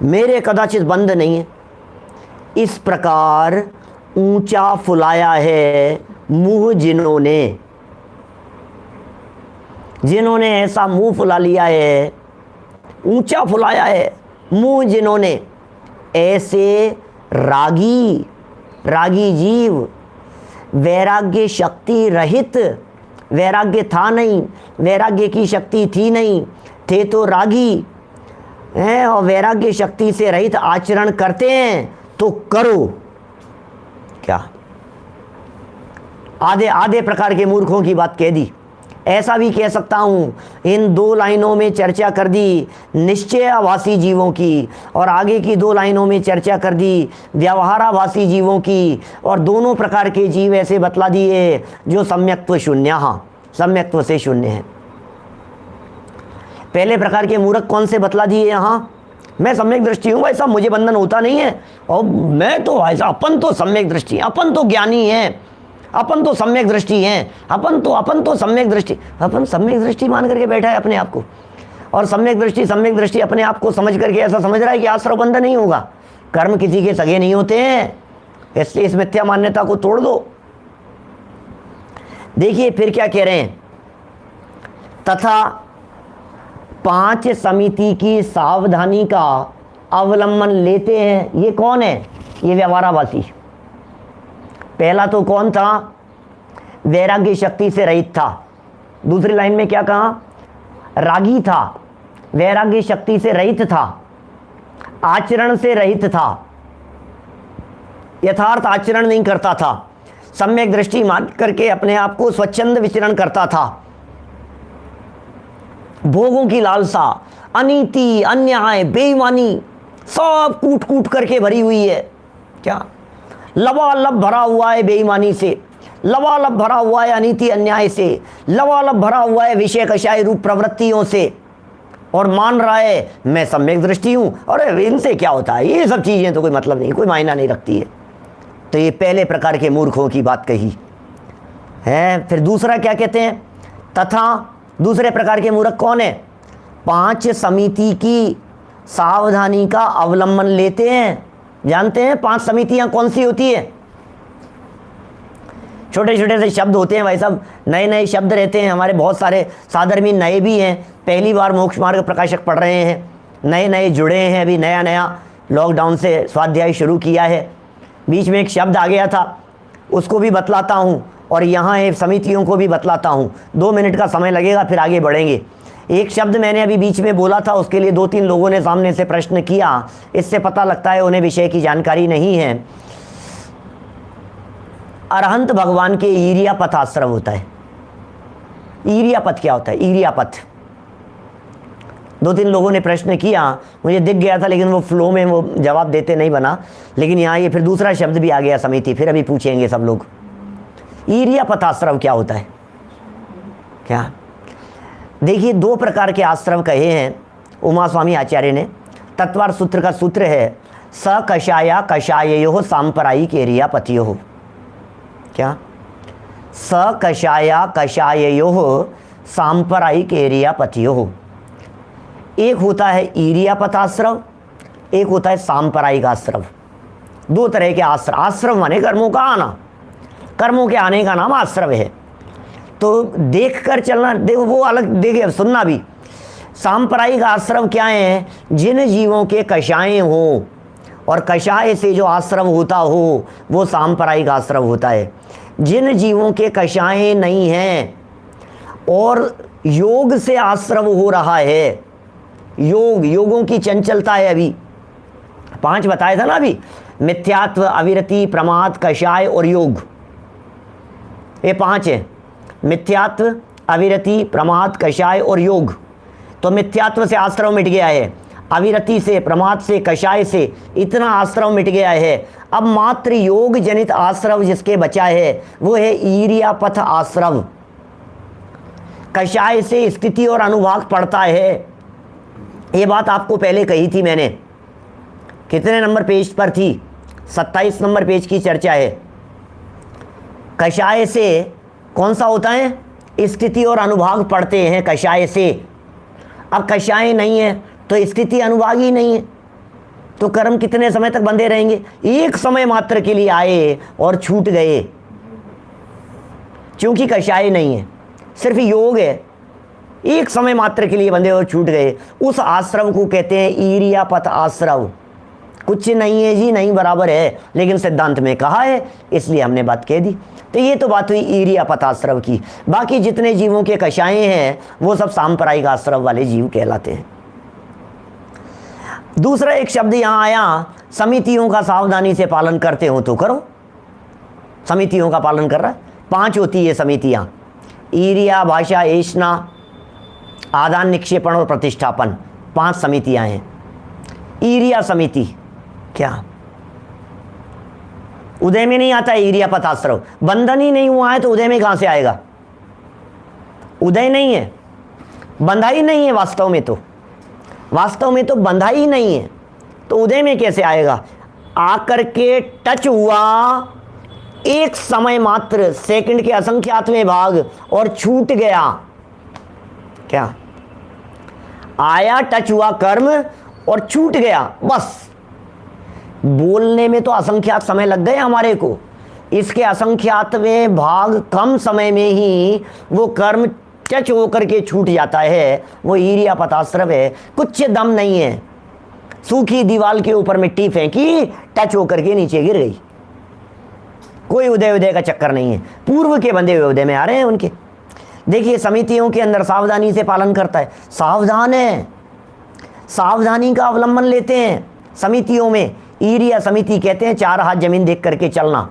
मेरे कदाचित बंध नहीं है। इस प्रकार ऊंचा फुलाया है मुंह जिन्होंने ऐसा मुंह फुला लिया है, ऊंचा फुलाया है मुंह जिन्होंने, ऐसे रागी जीव, वैराग्य शक्ति रहित, वैराग्य था नहीं, वैराग्य की शक्ति थी नहीं, थे तो रागी हैं और वैराग्य शक्ति से रहित आचरण करते हैं तो करो क्या? आधे प्रकार के मूर्खों की बात कह दी। ऐसा भी कह सकता हूँ, इन दो लाइनों में चर्चा कर दी निश्चयाभासी जीवों की, और आगे की दो लाइनों में चर्चा कर दी व्यवहाराभासी जीवों की, और दोनों प्रकार के जीव ऐसे बतला दिए जो सम्यक्त्व शून्य, हाँ सम्यक्त्व से शून्य है। पहले प्रकार के मूर्ख कौन से बतला दिए यहाँ? मैं सम्यक दृष्टि हूँ भाई साहब, मुझे बंधन होता नहीं है, और मैं तो भाई साहब, अपन तो सम्यक दृष्टि, अपन तो ज्ञानी हैं, अपन तो सम्यक दृष्टि हैं, अपन तो सम्यक दृष्टि, अपन सम्यक दृष्टि मान करके बैठा है अपने आप को। और सम्यक दृष्टि अपने आप को समझ करके ऐसा समझ रहा है कि आश्रव बंधन नहीं होगा, कर्म किसी के सगे नहीं होते हैं, इसलिए इस मिथ्या मान्यता को तोड़ दो। देखिए फिर क्या कह रहे हैं, तथा 5 समिति की सावधानी का अवलंबन लेते हैं। ये कौन है? ये व्यवहाराभासी। पहला तो कौन था? वैराग्य शक्ति से रहित था। दूसरी लाइन में क्या कहा? रागी था, वैराग्य शक्ति से रहित था, आचरण से रहित था, यथार्थ आचरण नहीं करता था, सम्यक दृष्टि मान करके अपने आप को स्वच्छंद विचरण करता था। भोगों की लालसा, अनीति, अन्याय, बेईमानी सब कूट कूट करके भरी हुई है। क्या? लबालब भरा हुआ है बेईमानी से, लबालब भरा हुआ है अनीति अन्याय से, लबालब भरा हुआ है विषय कषाय रूप प्रवृत्तियों से, और मान रहा है मैं सम्यक दृष्टि हूं, अरे इनसे क्या होता है, ये सब चीजें तो कोई मतलब नहीं, कोई मायना नहीं रखती है। तो ये पहले प्रकार के मूर्खों की बात कही है। फिर दूसरा क्या कहते हैं, तथा दूसरे प्रकार के मूर्ख कौन है, 5 समिति की सावधानी का अवलंबन लेते हैं। जानते हैं 5 समितियां कौन सी होती है? छोटे छोटे से शब्द होते हैं भाई साहब, नए नए शब्द रहते हैं। हमारे बहुत सारे साधर्मी नए भी हैं, पहली बार मोक्ष मार्ग प्रकाशक पढ़ रहे हैं, नए नए जुड़े हैं, अभी नया नया लॉकडाउन से स्वाध्याय शुरू किया है। बीच में एक शब्द आ गया था, उसको भी बतलाता हूँ और यहाँ एक समितियों को भी बतलाता हूँ। 2 मिनट का समय लगेगा, फिर आगे बढ़ेंगे। एक शब्द मैंने अभी बीच में बोला था, उसके लिए 2-3 लोगों ने सामने से प्रश्न किया, इससे पता लगता है उन्हें विषय की जानकारी नहीं है। अरहंत भगवान के ईरियापथ आश्रम होता है। ईरियापथ क्या होता है? ईरियापथ 2-3 लोगों ने प्रश्न किया, मुझे दिख गया था लेकिन वो फ्लो में वो जवाब देते नहीं बना। लेकिन यहाँ ये फिर दूसरा शब्द भी आ गया, समिति, फिर अभी पूछेंगे सब लोग। ईरियापथ आश्रम क्या होता है? क्या देखिए, 2 प्रकार के आश्रम कहे हैं उमा स्वामी आचार्य ने। तत्वार सूत्र का सूत्र है स कषाया कषाययोः सांप्रदायिक ईरियापथयोः। क्या? स कषाया कषाययोः सांप्रदायिक ईरियापथयोः। एक होता है ईरियापथ आश्रम, एक होता है सांप्रदायिक आश्रम। 2 तरह के आश्रम। आश्रम माने कर्मों का आना, कर्मों के आने का नाम आश्रम है। तो देख कर चलना, देखो वो अलग, देखिए सुनना भी। सांप्रदायिक आश्रम क्या है? जिन जीवों के कषाय हो और कषाय से जो आश्रम होता हो वो सांप्रदायिक आश्रम होता है। जिन जीवों के कषाय नहीं हैं और योग से आश्रम हो रहा है, योगों की चंचलता है। अभी 5 बताया था ना, अभी मिथ्यात्व, अविरति, प्रमाद, कषाय और योग, ये 5 है। मिथ्यात्व, अविरति, प्रमाद, कषाय और योग। तो मिथ्यात्व से आश्रम मिट गया है, अविरति से, प्रमाद से, कषाय से, इतना आश्रम मिट गया है। अब मात्र योग जनित आश्रम जिसके बचा है वो है ईरियापथ आश्रम। कषाय से स्थिति और अनुभाग पड़ता है। ये बात आपको पहले कही थी मैंने। कितने नंबर पेज पर थी? 27 नंबर पेज की चर्चा है। कषाय से कौन सा होता है? स्थिति और अनुभाग पड़ते हैं कषाय से। अब कषाय नहीं है तो स्थिति अनुभाग ही नहीं है, तो कर्म कितने समय तक बंधे रहेंगे? एक समय मात्र के लिए आए और छूट गए, क्योंकि कषाय नहीं है, सिर्फ योग है। एक समय मात्र के लिए बंधे और छूट गए, उस आश्रम को कहते हैं ईरियापथ आश्रम। कुछ नहीं है जी, नहीं बराबर है, लेकिन सिद्धांत में कहा है इसलिए हमने बात कह दी। तो ये तो बात हुई ईरियापथ आश्रम की। बाकी जितने जीवों के कषाय हैं वो सब सांप्रदायिक आश्रम वाले जीव कहलाते हैं। दूसरा एक शब्द यहाँ आया, समितियों का सावधानी से पालन करते हो तो करो। समितियों का पालन कर रहा है। 5 होती है समितियाँ, ईरिया, भाषा, ऐष्णा, आदान निक्षेपण और प्रतिष्ठापन। 5 समितियाँ हैं। ईरिया समिति क्या? उदय में नहीं आता है ईरियापथ आश्रम। बंधन ही नहीं हुआ है तो उदय में कहाँ से आएगा? उदय नहीं है, बंधा ही नहीं है वास्तव में तो बंधा ही नहीं है, तो उदय में कैसे आएगा? आकर के टच हुआ एक समय मात्र, सेकंड के असंख्यातवें भाग, और छूट गया। क्या? आया, टच हुआ कर्म और छूट गया, बस। बोलने में तो असंख्यात समय लग गए हमारे को, इसके असंख्यातवें भाग कम समय में ही वो कर्म टच होकर के छूट जाता है। वो ईरियापथ आश्रम है। कुछ दम नहीं है, सूखी दीवार के ऊपर मिट्टी फेंकी, टच होकर के नीचे गिर गई। कोई उदय का चक्कर नहीं है, पूर्व के बंधे हुए उदय में आ रहे हैं उनके। देखिए समितियों के अंदर सावधानी से पालन करता है, सावधान है, सावधानी का अवलंबन लेते हैं। समितियों में ईरिया समिति कहते हैं 4 हाथ जमीन देख करके चलना।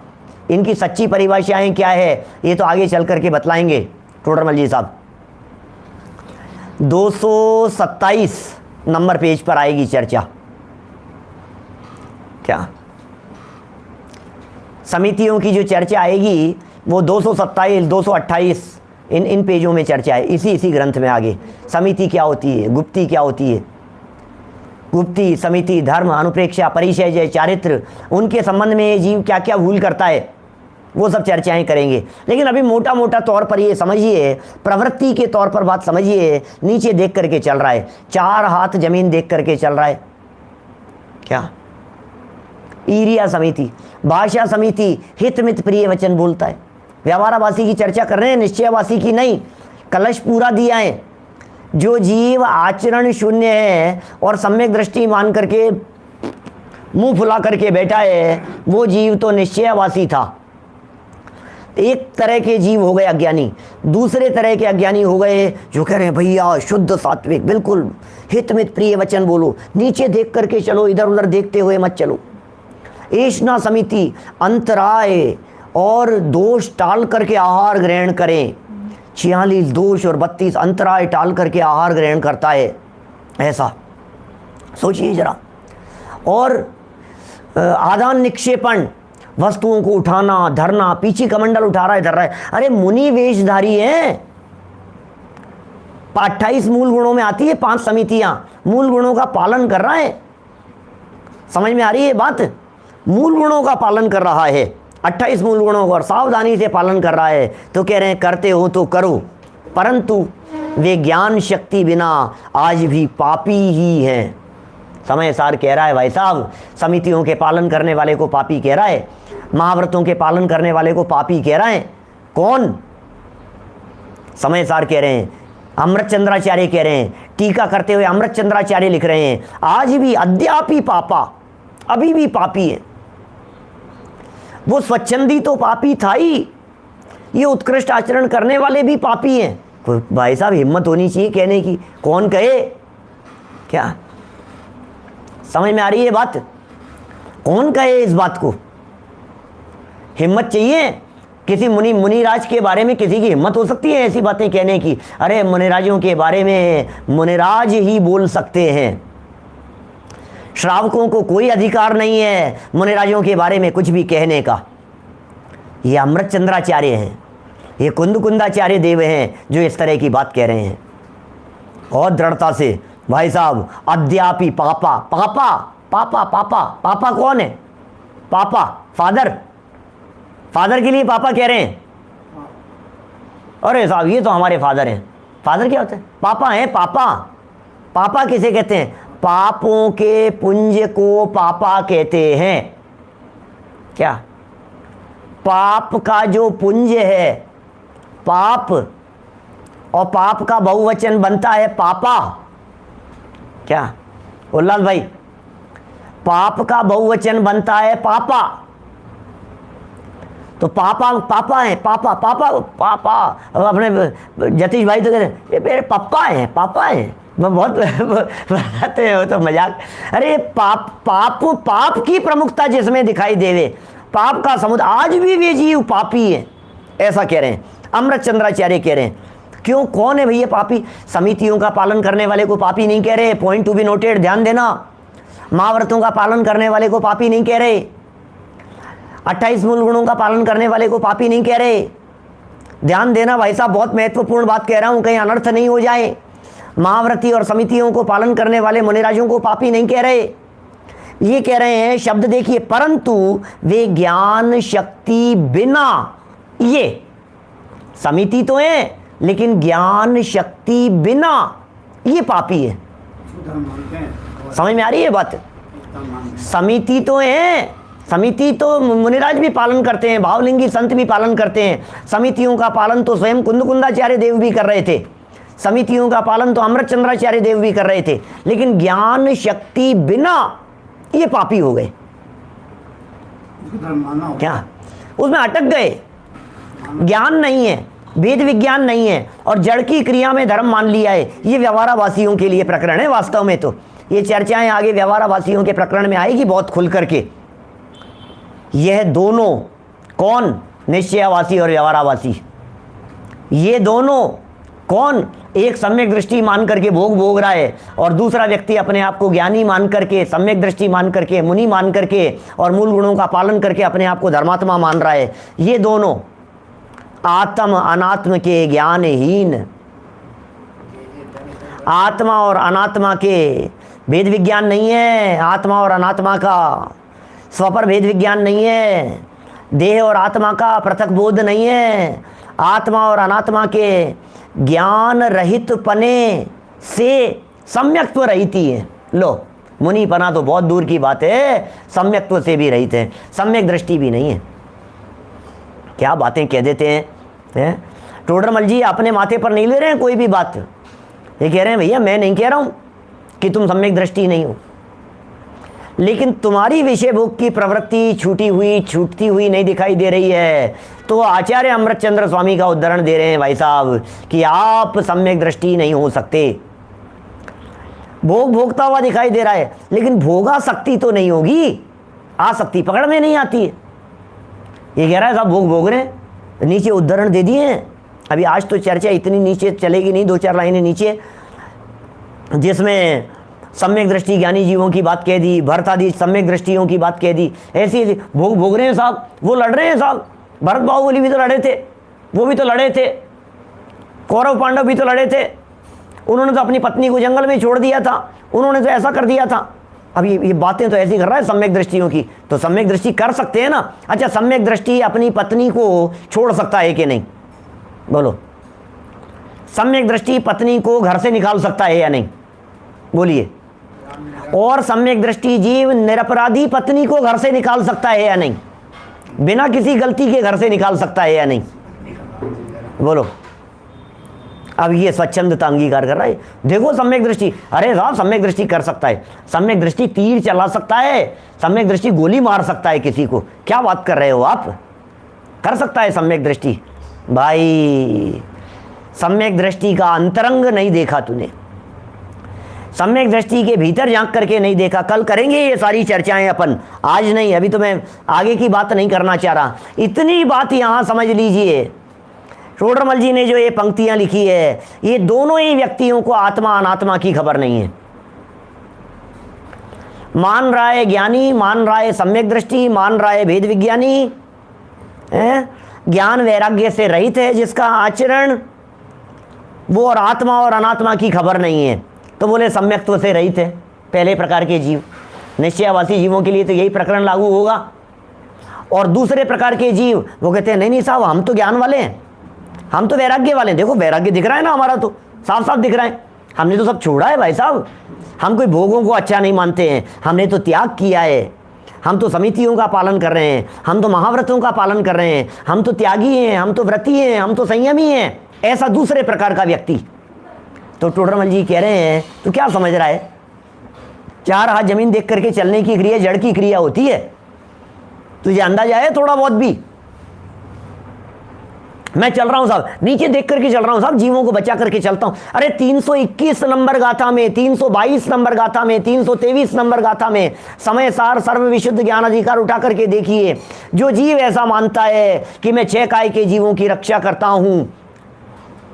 इनकी सच्ची परिभाषाएं क्या है ये तो आगे चल करके बतलाएंगे टोडरमल जी साहब। 227 नंबर पेज पर आएगी चर्चा। क्या? समितियों की जो चर्चा आएगी वो 227, 228 इन पेजों में चर्चा है। इसी ग्रंथ में आगे समिति क्या होती है, गुप्ती क्या होती है, गुप्ती, समिति, धर्म, अनुप्रेक्षा, परिचय, चारित्र, उनके संबंध में ये जीव क्या क्या भूल करता है वो सब चर्चाएं करेंगे। लेकिन अभी मोटा मोटा तौर पर ये समझिए, प्रवृत्ति के तौर पर बात समझिए, नीचे देख करके चल रहा है, 4 हाथ जमीन देख करके चल रहा है। क्या? ईरिया समिति, भाषा समिति, हित मित प्रिय वचन बोलता है। व्यवहारावासी की चर्चा कर रहे हैं, निश्चयवासी की नहीं। कलश पूरा दिया है। जो जीव आचरण शून्य है और सम्यक दृष्टि मान करके मुंह फुला करके बैठा है, वो जीव तो निश्चयवासी था। एक तरह के जीव हो गए अज्ञानी, दूसरे तरह के अज्ञानी हो गए जो कह रहे हैं भैया शुद्ध सात्विक, बिल्कुल हित मित प्रिय वचन बोलो, नीचे देख करके चलो, इधर उधर देखते हुए मत चलो। ऐष्णा समिति अंतराय और दोष टाल करके आहार ग्रहण करें। 46 दोष और 32 अंतराय टाल करके आहार ग्रहण करता है, ऐसा सोचिए जरा। और आदान निक्षेपण, वस्तुओं को उठाना धरना, पीछे कमंडल उठा रहा है धर रहा है। अरे मुनि वेशधारी है। 28 मूल गुणों में आती है 5 समितियां, मूल गुणों का पालन कर रहा है। समझ में आ रही है बात? मूल गुणों का पालन कर रहा है, 28 मूल गुणों का, और सावधानी से पालन कर रहा है। तो कह रहे हैं करते हो तो करो, परंतु वे ज्ञान शक्ति बिना आज भी पापी ही हैं। समय सार कह रहा है भाई साहब, समितियों के पालन करने वाले को पापी कह रहा है, महाव्रतों के पालन करने वाले को पापी कह रहा है। कौन? समय सार कह रहे हैं, अमृत चंद्राचार्य कह रहे हैं, टीका करते हुए अमृत चंद्राचार्य लिख रहे हैं, आज भी अद्यापि पापा, अभी भी पापी है। वो स्वच्छंदी तो पापी था ही, ये उत्कृष्ट आचरण करने वाले भी पापी हैं। भाई साहब हिम्मत होनी चाहिए कहने की, कौन कहे? क्या समझ में आ रही है बात? कौन कहे इस बात को? हिम्मत चाहिए। किसी मुनिराज के बारे में किसी की हिम्मत हो सकती है ऐसी बातें कहने की? अरे मुनिराजों के बारे में मुनिराज ही बोल सकते हैं, श्रावकों को कोई अधिकार नहीं है मुनिराजों के बारे में कुछ भी कहने का। ये अमृत चंद्राचार्य हैं, ये कुंदाचार्य देव हैं जो इस तरह की बात कह रहे हैं। और दृढ़ता से भाई साहब, अद्यापि पापा, पापा पापा पापा पापा कौन है? पापा फादर, फादर के लिए पापा कह रहे हैं। अरे साहब ये तो हमारे फादर हैं। फादर क्या होता है? पापा हैं। पापा, पापा किसे कहते हैं? पापों के पुंज को पापा कहते हैं। क्या? पाप का जो पुंज है, पाप, और पाप का बहुवचन बनता है पापा। क्या उल्लास भाई? पाप का बहुवचन बनता है पापा। तो पापा पापा है, पापा पापा पापा। अपने जतीश भाई तो कह रहे ये मेरे पापा हैं, पापा हैं। मैं बहुत बताते हो तो मजाक। अरे पाप पाप पाप की प्रमुखता जिसमें दिखाई देवे, पाप का समुद्र, आज भी वे जीव पापी है, ऐसा कह रहे हैं अमृत चंद्राचार्य कह रहे हैं। क्यों? कौन है भैया पापी? समितियों का पालन करने वाले को पापी नहीं कह रहे, पॉइंट टू बी नोटेड, ध्यान देना। महाव्रतों का पालन करने वाले को पापी नहीं कह रहे, 28 मूल गुणों का पालन करने वाले को पापी नहीं कह रहे। ध्यान देना भाई साहब, बहुत महत्वपूर्ण बात कह रहा हूं, कहीं अनर्थ नहीं हो जाए। महाव्रती और समितियों को पालन करने वाले मुनिराजों को पापी नहीं कह रहे। ये कह रहे हैं, शब्द देखिए, परंतु वे ज्ञान शक्ति बिना, ये समिति तो है लेकिन ज्ञान शक्ति बिना ये पापी है। समझ में आ रही है बात? समिति तो है, समिति तो मुनिराज भी पालन करते हैं, भावलिंगी संत भी पालन करते हैं। समितियों का पालन तो स्वयं कुंदाचार्य देव भी कर रहे थे, समितियों का पालन तो अमृत चंद्राचार्य देव भी कर रहे थे, लेकिन ज्ञान शक्ति बिना ये पापी हो गए। क्या? उसमें अटक गए, ज्ञान नहीं है, वेद विज्ञान नहीं है, और जड़ की क्रिया में धर्म मान लिया है। ये व्यवहारावासियों के लिए प्रकरण है। वास्तव में तो ये चर्चाएं आगे व्यवहारावासियों के प्रकरण में आएगी बहुत खुल करके। यह दोनों, कौन? निश्चयवासी और व्यवहारावासी, ये दोनों कौन? एक सम्यक दृष्टि मान करके भोग रहा है, और दूसरा व्यक्ति अपने आप को ज्ञानी मान करके, सम्यक दृष्टि मान करके, मुनि मान करके, और मूल गुणों का पालन करके अपने आप को धर्मात्मा मान रहा है। ये दोनों आत्म अनात्म के ज्ञानहीन, आत्मा और अनात्मा के भेद विज्ञान नहीं है, आत्मा और अनात्मा का स्वपर भेद विज्ञान नहीं है, देह और आत्मा का पृथक बोध नहीं है। आत्मा और अनात्मा के ज्ञान रहित पने से सम्यक्त्व रहित ही है। लो, मुनिपना तो बहुत दूर की बात है, सम्यक्त्व से भी रहित है, सम्यक दृष्टि भी नहीं है। क्या बातें कह देते हैं। टोडरमल जी अपने माथे पर नहीं ले रहे हैं कोई भी बात। ये कह रहे हैं भैया मैं नहीं कह रहा हूं कि तुम सम्यक दृष्टि नहीं हो, लेकिन तुम्हारी विषय भोग की प्रवृत्ति छूटती हुई नहीं दिखाई दे रही है। तो आचार्य अमृतचंद्र स्वामी का उदाहरण दे रहे हैं भाई साहब कि आप सम्यक दृष्टि नहीं हो सकते। भोग भोगता हुआ दिखाई दे रहा है, लेकिन भोगा शक्ति तो नहीं होगी, आसक्ति पकड़ में नहीं आती है। ये कह रहा है साहब भोग भोग रहे हैं, नीचे उदाहरण दे दिए हैं। अभी आज तो चर्चा इतनी नीचे चलेगी नहीं, 2-4 लाइनें नीचे, जिसमें सम्यक दृष्टि ज्ञानी जीवों की बात कह दी, भरत आदि सम्यक दृष्टियों की बात कह दी। ऐसी भोग भोग रहे हैं साहब, वो लड़ रहे हैं साहब। भरत बाहुबली भी तो लड़े थे, वो भी तो लड़े थे, कौरव पांडव भी तो लड़े थे। उन्होंने तो अपनी पत्नी को जंगल में छोड़ दिया था, उन्होंने तो ऐसा कर दिया था। अब ये बातें तो ऐसी कर रहा है सम्यक दृष्टियों की, तो सम्यक दृष्टि कर सकते हैं ना। अच्छा, सम्यक दृष्टि अपनी पत्नी को छोड़ सकता है कि नहीं, बोलो। सम्यक दृष्टि पत्नी को घर से निकाल सकता है या नहीं, बोलिए। और सम्यक दृष्टि जीव निरपराधी पत्नी को घर से निकाल सकता है या नहीं, बिना किसी गलती के घर से निकाल सकता है या नहीं, बोलो। अब ये स्वच्छंदता अंगीकार कर रहा है। देखो सम्यक दृष्टि, अरे साहब सम्यक दृष्टि कर सकता है, सम्यक दृष्टि तीर चला सकता है, सम्यक दृष्टि गोली मार सकता है किसी को। क्या बात कर रहे हो आप, कर सकता है सम्यक दृष्टि। भाई सम्यक दृष्टि का अंतरंग नहीं देखा तूने, सम्यक दृष्टि के भीतर झांक करके नहीं देखा। कल करेंगे ये सारी चर्चाएं अपन, आज नहीं। अभी तो मैं आगे की बात नहीं करना चाह रहा, इतनी बात यहां समझ लीजिए। टोडरमल जी ने जो ये पंक्तियां लिखी है, ये दोनों ही व्यक्तियों को आत्मा अनात्मा की खबर नहीं है। मान रहा है ज्ञानी, मान रहा है सम्यक दृष्टि, मान रहा है भेद विज्ञानी, ज्ञान वैराग्य से रहित है जिसका आचरण, वो और आत्मा और अनात्मा की खबर नहीं है। तो बोले सम्यक्त्व से रहित है पहले प्रकार के जीव। निश्चयावासी जीवों के लिए तो यही प्रकरण लागू होगा। और दूसरे प्रकार के जीव वो कहते हैं नहीं नहीं साहब हम तो ज्ञान वाले हैं, हम तो वैराग्य वाले हैं। देखो वैराग्य दिख रहा है ना, हमारा तो साफ साफ दिख रहा है, हमने तो सब छोड़ा है भाई साहब। हम कोई भोगों को अच्छा नहीं मानते हैं, हमने तो त्याग किया है, हम तो समितियों का पालन कर रहे हैं, हम तो महाव्रतों का पालन कर रहे हैं, हम तो त्यागी हैं, हम तो व्रती हैं, हम तो संयमी हैं। ऐसा दूसरे प्रकार का व्यक्ति। तो टोडरमल जी कह रहे हैं तो क्या समझ रहा है, 4 हाथ जमीन देख करके चलने की क्रिया जड़ की क्रिया होती है, तुझे अंदाजा है थोड़ा बहुत भी? मैं चल रहा हूं साहब, नीचे देख करके चल रहा हूं साहब, जीवों को बचा करके चलता हूं। अरे 321 नंबर गाथा में, 322 नंबर गाथा में, 323 नंबर गाथा में समय सार सर्व विशुद्ध ज्ञान अधिकार उठा करके देखिए। जो जीव ऐसा मानता है कि मैं 6 काय के जीवों की रक्षा करता हूं,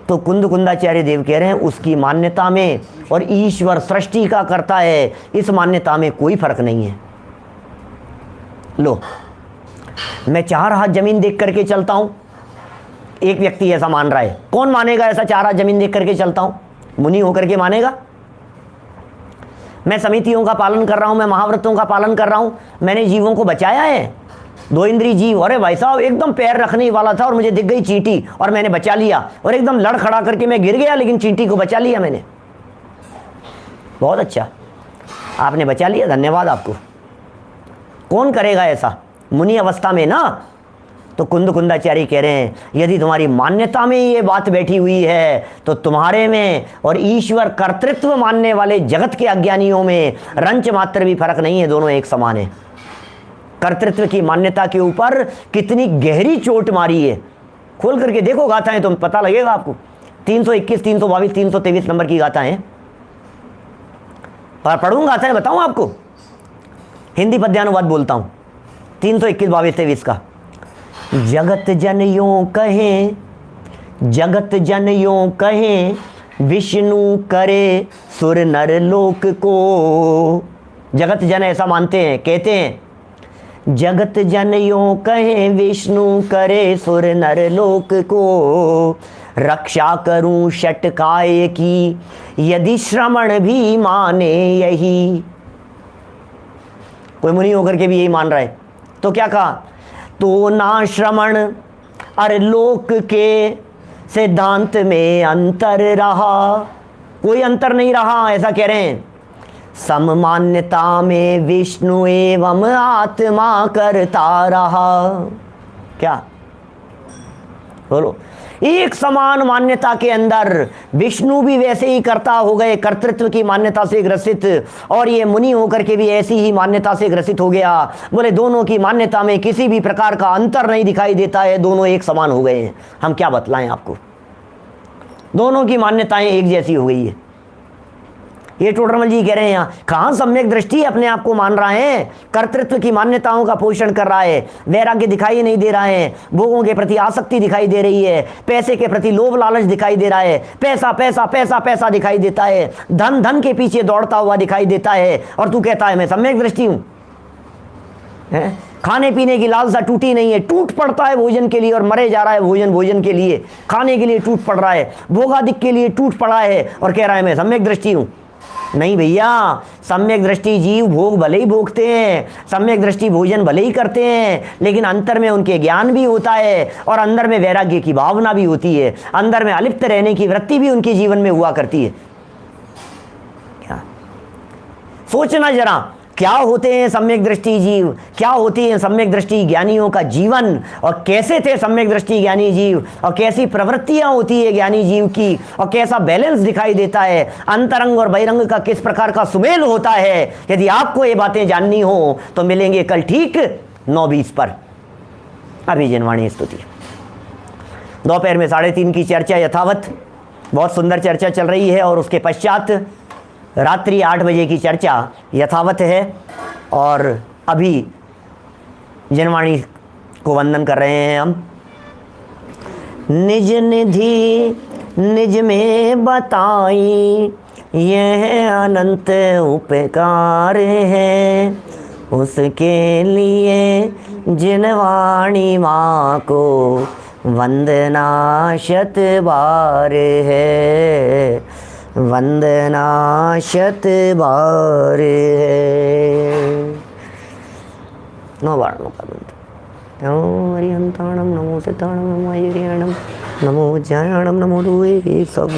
तो कुंदाचार्य देव कह रहे हैं उसकी मान्यता में और ईश्वर सृष्टि का करता है, इस मान्यता में कोई फर्क नहीं है। लो, मैं 4 हाथ जमीन देख करके चलता हूं, एक व्यक्ति ऐसा मान रहा है। कौन मानेगा ऐसा 4 हाथ जमीन देख करके चलता हूं? मुनि होकर के मानेगा। मैं समितियों का पालन कर रहा हूं, मैं महाव्रतों का पालन कर रहा हूं, मैंने जीवों को बचाया है। 2 इंद्रिय जीव, अरे भाई साहब एकदम पैर रखने वाला था और मुझे दिख गई चींटी और मैंने बचा लिया, और एकदम लड़ खड़ा करके मैं गिर गया लेकिन चींटी को बचा लिया मैंने। बहुत अच्छा, आपने बचा लिया, धन्यवाद आपको। कौन करेगा ऐसा मुनि अवस्था में ना? तो कुंदाचार्य कह रहे हैं यदि तुम्हारी मान्यता में ये बात बैठी हुई है तो तुम्हारे में और ईश्वर कर्तृत्व मानने वाले जगत के अज्ञानियों में रंच मात्र भी फर्क नहीं है, दोनों एक समान है। कर्तृत्व की मान्यता के ऊपर कितनी गहरी चोट मारी है, खोल करके देखो गाथाएं, तुम पता लगेगा आपको। 321, 322, 323 नंबर की गाथाएं, और पढ़ूंगा गाथाएं, बताऊं आपको, हिंदी पद्यानुवाद बोलता हूं। 321, 22, 23 का। जगत जन यों कहें, जगत जन यों कहें, विष्णु करे सुर नर लोक को। जगत जन ऐसा मानते हैं, कहते हैं जगत जन यों कहें, विष्णु करे सुर नर लोक को। रक्षा करूं षटकाय की, यदि श्रवण भी माने यही। कोई मुनि होकर के भी यही मान रहा है। तो क्या कहा? तो ना श्रवण, अरे लोक के सिद्धांत में अंतर रहा, कोई अंतर नहीं रहा, ऐसा कह रहे हैं। सममान्यता में विष्णु एवं आत्मा करता रहा। क्या बोलो, एक समान मान्यता के अंदर विष्णु भी वैसे ही करता हो गए, कर्तृत्व की मान्यता से ग्रसित, और ये मुनि होकर के भी ऐसी ही मान्यता से ग्रसित हो गया। बोले दोनों की मान्यता में किसी भी प्रकार का अंतर नहीं दिखाई देता है, दोनों एक समान हो गए हैं। हम क्या बतलाएं आपको, दोनों की मान्यताएं एक जैसी हो गई है। ये टोडरमल जी कह रहे हैं यहाँ, कहाँ सम्यक दृष्टि अपने आप को मान रहा है, कर्तृत्व की मान्यताओं का पोषण कर रहा है, वैराग्य दिखाई नहीं दे रहा है, भोगों के प्रति आसक्ति दिखाई दे रही है, पैसे के प्रति लोभ लालच दिखाई दे रहा है, पैसा पैसा पैसा पैसा दिखाई देता है, धन धन के पीछे दौड़ता हुआ दिखाई देता है, और तू कहता है मैं सम्यक दृष्टि हूं। खाने पीने की लालसा टूटी नहीं है, टूट पड़ता है भोजन के लिए और मरे जा रहा है भोजन के लिए, खाने के लिए टूट पड़ रहा है, भोगादिक के लिए टूट पड़ा है और कह रहा है मैं सम्यक दृष्टि हूं। नहीं भैया, सम्यक दृष्टि जीव भोग भले ही भोगते हैं, सम्यक दृष्टि भोजन भले ही करते हैं, लेकिन अंतर में उनके ज्ञान भी होता है और अंदर में वैराग्य की भावना भी होती है, अंदर में अलिप्त रहने की वृत्ति भी उनके जीवन में हुआ करती है। क्या सोचना जरा, क्या होते हैं सम्यक दृष्टि जीव, क्या होती है सम्यक दृष्टि ज्ञानियों का जीवन, और कैसे थे सम्यक दृष्टि ज्ञानी जीव, और कैसी प्रवृत्तियां होती है ज्ञानी जीव की, और कैसा बैलेंस दिखाई देता है, अंतरंग और बहिरंग का किस प्रकार का सुमेल होता है। यदि आपको ये बातें जाननी हो तो मिलेंगे कल ठीक 9:20 पर। अभी जनवाणी स्तुति दोपहर में 3:30 की चर्चा यथावत, बहुत सुंदर चर्चा चल रही है, और उसके पश्चात रात्रि 8 बजे की चर्चा यथावत है। और अभी जनवाणी को वंदन कर रहे हैं हम। निज निधि निज में बताई, यह अनंत उपकार है, उसके लिए जिनवाणी माँ को वंदना शत बार है, वंदना शत बार है। 9 बार का नमो हरिहंताणम, नमो सिद्धाणम, नमो हरियाणम, नमो जयाणम, नमो दुए सब